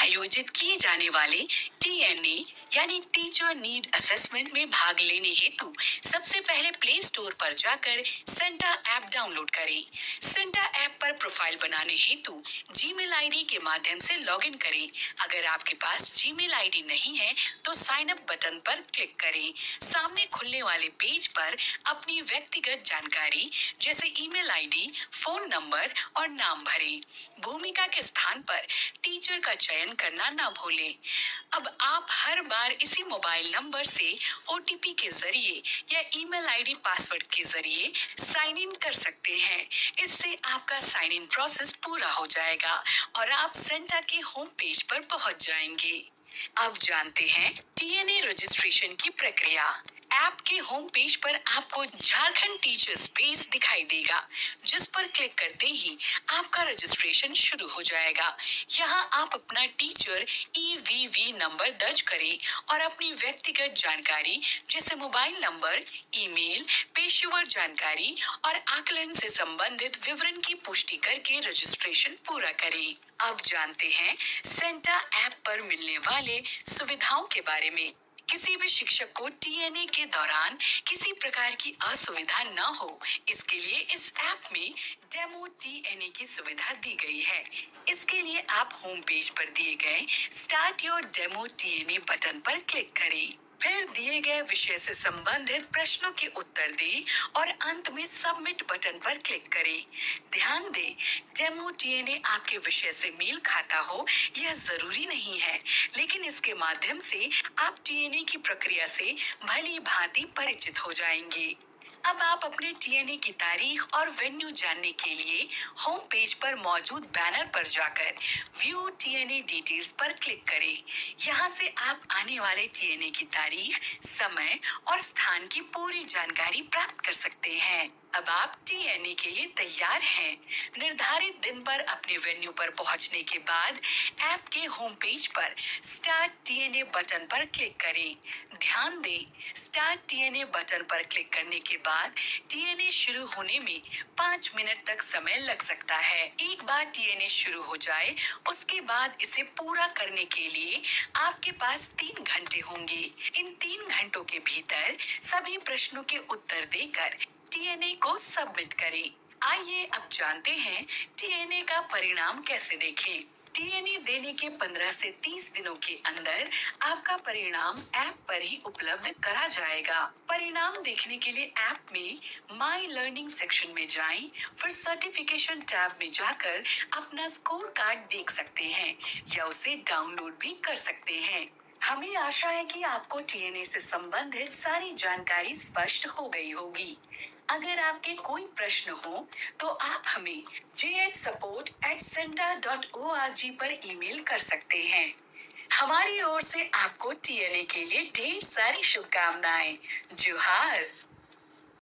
आयोजित किए जाने वाले टीएनए यानी टीचर नीड असेसमेंट में भाग लेने हेतु सबसे पहले प्ले स्टोर पर जाकर सेंटा ऐप डाउनलोड करें। सेंटा ऐप पर प्रोफाइल बनाने हेतु जीमेल आईडी के माध्यम से लॉगिन करें। अगर आपके पास जीमेल आईडी नहीं है तो साइन अप बटन पर क्लिक करें। सामने खुलने वाले पेज पर अपनी व्यक्तिगत जानकारी जैसे ईमेल आईडी, फोन नंबर और नाम भरें। भूमिका के स्थान पर टीचर का चयन करना ना भूलें। अब आप हर बार इसी मोबाइल नंबर से ओटीपी के जरिए या ईमेल आईडी पासवर्ड के जरिए साइन इन कर सकते हैं। इससे आपका साइन इन प्रोसेस पूरा हो जाएगा और आप सेंटा के होम पेज पर पहुंच जाएंगे। अब जानते हैं टीएनए रजिस्ट्रेशन की प्रक्रिया। ऐप के होम पेज पर आपको झारखंड टीचर स्पेस दिखाई देगा, जिस पर क्लिक करते ही आपका रजिस्ट्रेशन शुरू हो जाएगा। यहाँ आप अपना टीचर ईवीवी नंबर दर्ज करें और अपनी व्यक्तिगत जानकारी जैसे मोबाइल नंबर, ईमेल, पेशेवर जानकारी और आकलन से संबंधित विवरण की पुष्टि करके रजिस्ट्रेशन पूरा करें। अब जानते हैं सेंटा ऐप पर मिलने वाले सुविधाओं के बारे में। किसी भी शिक्षक को टीएनए के दौरान किसी प्रकार की असुविधा न हो, इसके लिए इस ऐप में डेमो टीएनए की सुविधा दी गई है। इसके लिए आप होम पेज पर दिए गए start your demo TNA button पर क्लिक करें। फिर दिए गए विषय से संबंधित प्रश्नों के उत्तर दें और अंत में सबमिट बटन पर क्लिक करें। ध्यान दें, डेमो टीएनए आपके विषय से मेल खाता हो यह जरूरी नहीं है, लेकिन इसके माध्यम से आप टीएनए की प्रक्रिया से भली भांति परिचित हो जाएंगे। अब आप अपने टीएनए की तारीख और वेन्यू जानने के लिए होम पेज पर मौजूद बैनर पर जाकर व्यू टीएनए डिटेल्स पर क्लिक करें। यहाँ से आप आने वाले टीएनए की तारीख, समय और स्थान की पूरी जानकारी प्राप्त कर सकते हैं। अब आप टीएनए के लिए तैयार हैं। निर्धारित दिन पर अपने वेन्यू पर पहुंचने के बाद ऐप के होम पेज पर स्टार्ट टीएनए बटन पर क्लिक करें। ध्यान दें, स्टार्ट टीएनए बटन पर क्लिक करने के बाद टीएनए शुरू होने में 5 मिनट तक समय लग सकता है। एक बार टीएनए शुरू हो जाए, उसके बाद इसे पूरा करने के लिए आपके पास 3 घंटे होंगे। इन 3 घंटों के भीतर सभी प्रश्नों के उत्तर देकर टीएनए को सबमिट करें। आइए अब जानते हैं टीएनए का परिणाम कैसे देखें। टीएनए देने के 15 से 30 दिनों के अंदर आपका परिणाम ऐप पर ही उपलब्ध करा जाएगा। परिणाम देखने के लिए ऐप में माई लर्निंग सेक्शन में जाएं, फिर सर्टिफिकेशन टैब में जाकर अपना स्कोर कार्ड देख सकते हैं या उसे डाउनलोड भी कर सकते हैं। हमें आशा है कि आपको टीएनए से संबंधित सारी जानकारी स्पष्ट हो गई होगी। अगर आपके कोई प्रश्न हो तो आप हमें jhsupport@centa.org पर ईमेल कर सकते हैं। हमारी ओर से आपको टीएनए के लिए ढेर सारी शुभकामनाएं। जोहार।